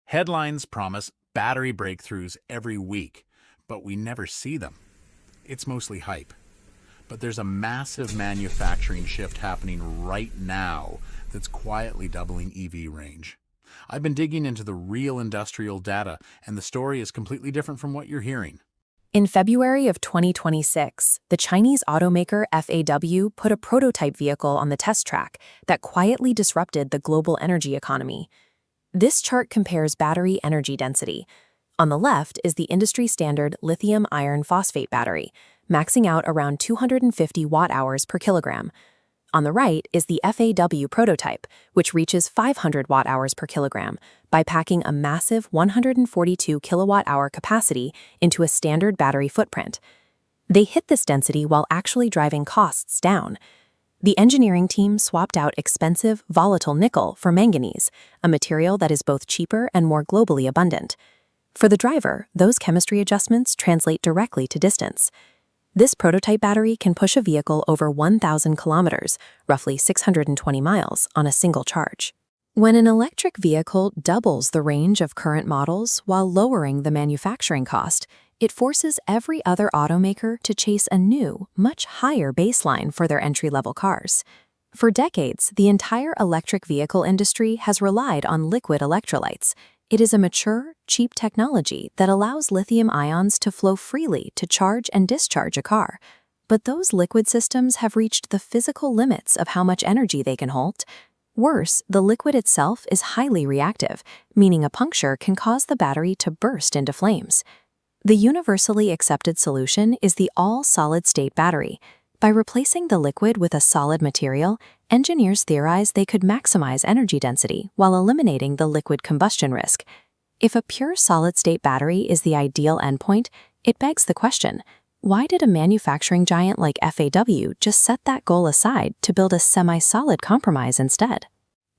Headlines promise battery breakthroughs every week, but we never see them. It's mostly hype. But there's a massive manufacturing shift happening right now that's quietly doubling EV range. I've been digging into the real industrial data, and the story is completely different from what you're hearing. In February of 2026, the Chinese automaker FAW put a prototype vehicle on the test track that quietly disrupted the global energy economy. This chart compares battery energy density. On the left is the industry-standard lithium-iron phosphate battery, maxing out around 250 watt-hours per kilogram. On the right is the FAW prototype, which reaches 500 watt-hours per kilogram by packing a massive 142 kilowatt-hour capacity into a standard battery footprint. They hit this density while actually driving costs down. The engineering team swapped out expensive, volatile nickel for manganese, a material that is both cheaper and more globally abundant. For the driver, those chemistry adjustments translate directly to distance. This prototype battery can push a vehicle over 1,000 kilometers, roughly 620 miles, on a single charge. When an electric vehicle doubles the range of current models while lowering the manufacturing cost, it forces every other automaker to chase a new, much higher baseline for their entry-level cars. For decades, the entire electric vehicle industry has relied on liquid electrolytes. It is a mature, cheap technology that allows lithium ions to flow freely to charge and discharge a car. But those liquid systems have reached the physical limits of how much energy they can hold. Worse, the liquid itself is highly reactive, meaning a puncture can cause the battery to burst into flames. The universally accepted solution is the all-solid-state battery. By replacing the liquid with a solid material, engineers theorize they could maximize energy density while eliminating the liquid combustion risk. If a pure solid-state battery is the ideal endpoint, it begs the question, why did a manufacturing giant like FAW just set that goal aside to build a semi-solid compromise instead?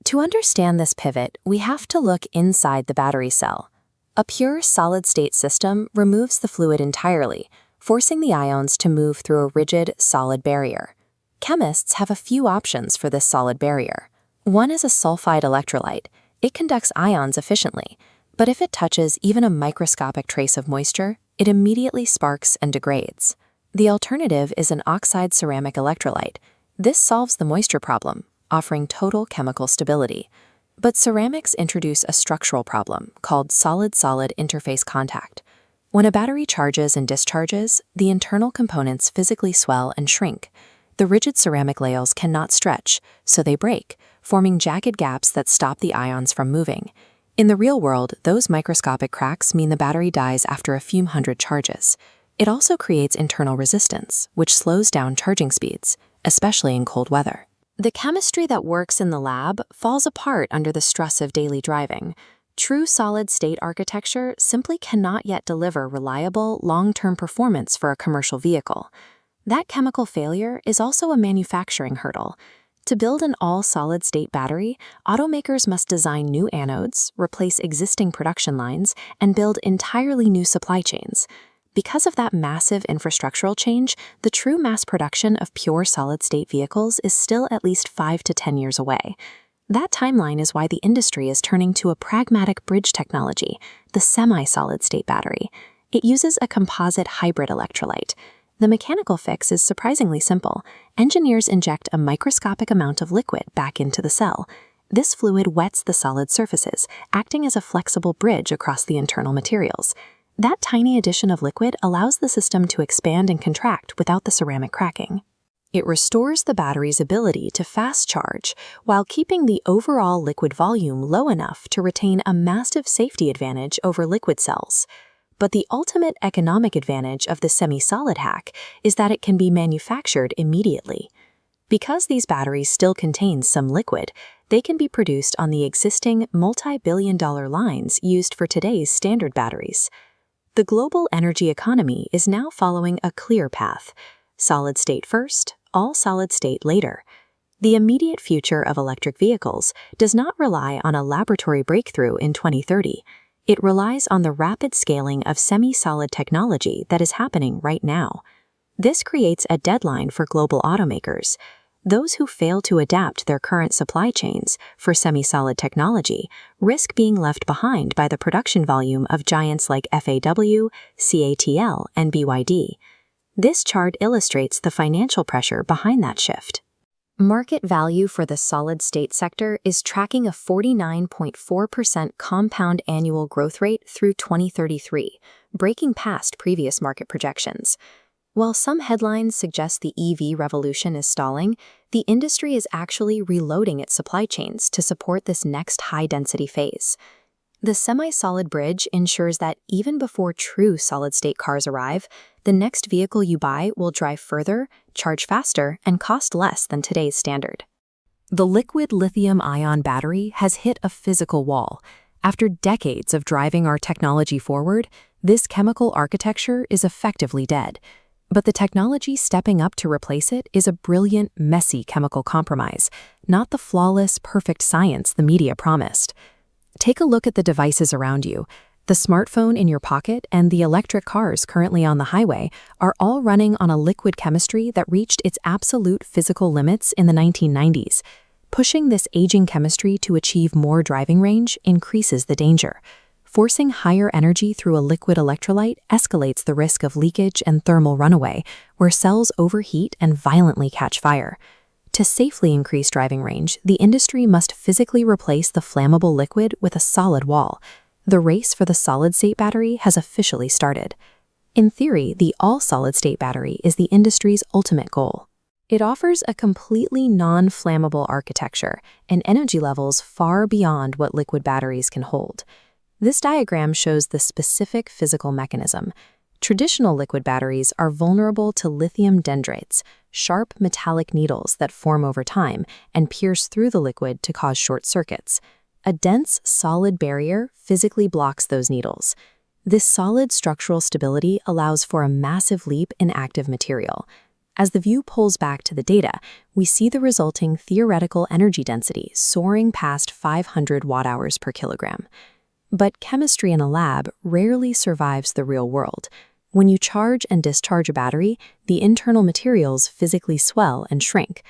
To understand this pivot, we have to look inside the battery cell. A pure solid-state system removes the fluid entirely, forcing the ions to move through a rigid, solid barrier. Chemists have a few options for this solid barrier. One is a sulfide electrolyte. It conducts ions efficiently, but if it touches even a microscopic trace of moisture, it immediately sparks and degrades. The alternative is an oxide ceramic electrolyte. This solves the moisture problem, offering total chemical stability. But ceramics introduce a structural problem called solid-solid interface contact. When a battery charges and discharges, the internal components physically swell and shrink. The rigid ceramic layers cannot stretch, so they break, forming jagged gaps that stop the ions from moving. In the real world, those microscopic cracks mean the battery dies after a few hundred charges. It also creates internal resistance, which slows down charging speeds, especially in cold weather. The chemistry that works in the lab falls apart under the stress of daily driving. True solid-state architecture simply cannot yet deliver reliable, long-term performance for a commercial vehicle. That chemical failure is also a manufacturing hurdle. To build an all-solid-state battery, automakers must design new anodes, replace existing production lines, and build entirely new supply chains. Because of that massive infrastructural change, the true mass production of pure solid-state vehicles is still at least 5 to 10 years away. That timeline is why the industry is turning to a pragmatic bridge technology, the semi-solid-state battery. It uses a composite hybrid electrolyte. The mechanical fix is surprisingly simple. Engineers inject a microscopic amount of liquid back into the cell. This fluid wets the solid surfaces, acting as a flexible bridge across the internal materials. That tiny addition of liquid allows the system to expand and contract without the ceramic cracking. It restores the battery's ability to fast charge while keeping the overall liquid volume low enough to retain a massive safety advantage over liquid cells. But the ultimate economic advantage of the semi-solid hack is that it can be manufactured immediately. Because these batteries still contain some liquid, they can be produced on the existing multi-billion-dollar lines used for today's standard batteries. The global energy economy is now following a clear path: solid state first, all solid state later. The immediate future of electric vehicles does not rely on a laboratory breakthrough in 2030. It relies on the rapid scaling of semi-solid technology that is happening right now. This creates a deadline for global automakers. Those who fail to adapt their current supply chains for semi-solid technology risk being left behind by the production volume of giants like FAW, CATL, and BYD. This chart illustrates the financial pressure behind that shift. Market value for the solid-state sector is tracking a 49.4% compound annual growth rate through 2033, breaking past previous market projections. While some headlines suggest the EV revolution is stalling, the industry is actually reloading its supply chains to support this next high-density phase. The semi-solid bridge ensures that even before true solid-state cars arrive, the next vehicle you buy will drive further, charge faster, and cost less than today's standard. The liquid lithium-ion battery has hit a physical wall. After decades of driving our technology forward, this chemical architecture is effectively dead. But the technology stepping up to replace it is a brilliant, messy chemical compromise, not the flawless, perfect science the media promised. Take a look at the devices around you. The smartphone in your pocket and the electric cars currently on the highway are all running on a liquid chemistry that reached its absolute physical limits in the 1990s. Pushing this aging chemistry to achieve more driving range increases the danger. Forcing higher energy through a liquid electrolyte escalates the risk of leakage and thermal runaway, where cells overheat and violently catch fire. To safely increase driving range, the industry must physically replace the flammable liquid with a solid wall. The race for the solid-state battery has officially started. In theory, the all-solid-state battery is the industry's ultimate goal. It offers a completely non-flammable architecture and energy levels far beyond what liquid batteries can hold. This diagram shows the specific physical mechanism. Traditional liquid batteries are vulnerable to lithium dendrites, sharp metallic needles that form over time and pierce through the liquid to cause short circuits. A dense, solid barrier physically blocks those needles. This solid structural stability allows for a massive leap in active material. As the view pulls back to the data, we see the resulting theoretical energy density soaring past 500 watt-hours per kilogram. But chemistry in a lab rarely survives the real world. When you charge and discharge a battery, the internal materials physically swell and shrink.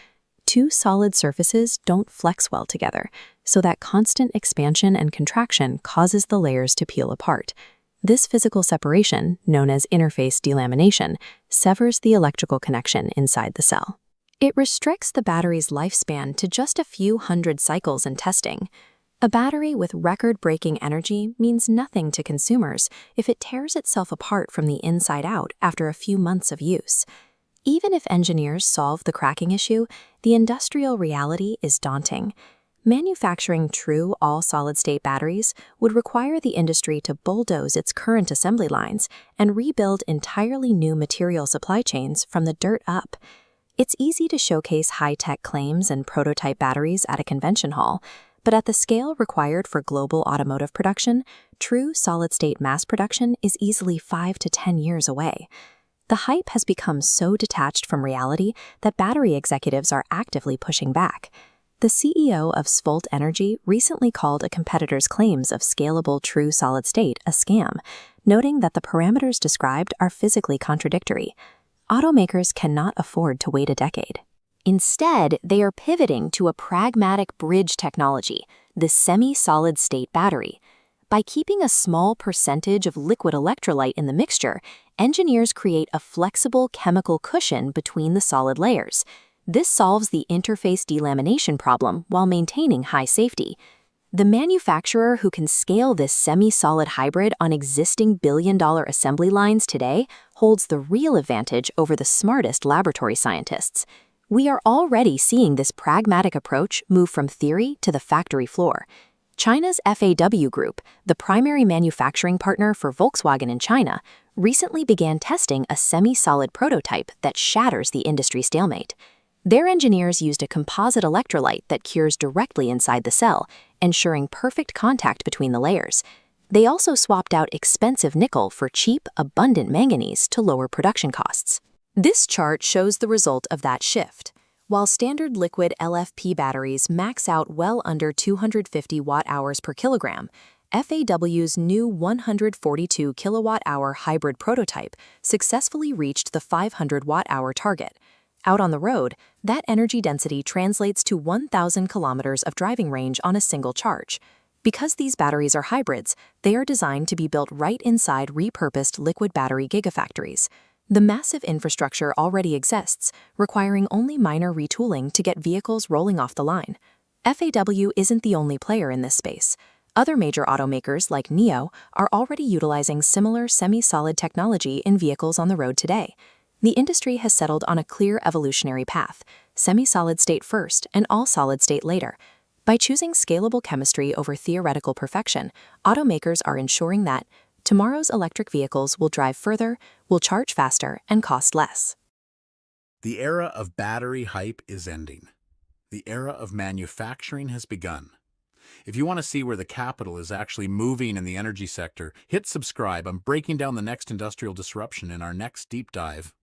Two solid surfaces don't flex well together, so that constant expansion and contraction causes the layers to peel apart. This physical separation, known as interface delamination, severs the electrical connection inside the cell. It restricts the battery's lifespan to just a few hundred cycles in testing. A battery with record-breaking energy means nothing to consumers if it tears itself apart from the inside out after a few months of use. Even if engineers solve the cracking issue, the industrial reality is daunting. Manufacturing true all-solid-state batteries would require the industry to bulldoze its current assembly lines and rebuild entirely new material supply chains from the dirt up. It's easy to showcase high-tech claims and prototype batteries at a convention hall, but at the scale required for global automotive production, true solid-state mass production is easily 5 to 10 years away. The hype has become so detached from reality that battery executives are actively pushing back. The CEO of Svolt Energy recently called a competitor's claims of scalable true solid-state a scam, noting that the parameters described are physically contradictory. Automakers cannot afford to wait a decade. Instead, they are pivoting to a pragmatic bridge technology, the semi-solid-state battery. By keeping a small percentage of liquid electrolyte in the mixture, engineers create a flexible chemical cushion between the solid layers. This solves the interface delamination problem while maintaining high safety. The manufacturer who can scale this semi-solid hybrid on existing billion-dollar assembly lines today holds the real advantage over the smartest laboratory scientists. We are already seeing this pragmatic approach move from theory to the factory floor. China's FAW Group, the primary manufacturing partner for Volkswagen in China, recently began testing a semi-solid prototype that shatters the industry stalemate. Their engineers used a composite electrolyte that cures directly inside the cell, ensuring perfect contact between the layers. They also swapped out expensive nickel for cheap, abundant manganese to lower production costs. This chart shows the result of that shift. While standard liquid LFP batteries max out well under 250 watt-hours per kilogram, FAW's new 142 kilowatt-hour hybrid prototype successfully reached the 500 watt-hour target. Out on the road, that energy density translates to 1,000 kilometers of driving range on a single charge. Because these batteries are hybrids, they are designed to be built right inside repurposed liquid battery gigafactories. The massive infrastructure already exists, requiring only minor retooling to get vehicles rolling off the line. FAW isn't the only player in this space. Other major automakers like NIO are already utilizing similar semi-solid technology in vehicles on the road today. The industry has settled on a clear evolutionary path, semi-solid state first and all-solid state later. By choosing scalable chemistry over theoretical perfection, automakers are ensuring that tomorrow's electric vehicles will drive further, will charge faster, and cost less. The era of battery hype is ending. The era of manufacturing has begun. If you want to see where the capital is actually moving in the energy sector, hit subscribe. I'm breaking down the next industrial disruption in our next deep dive.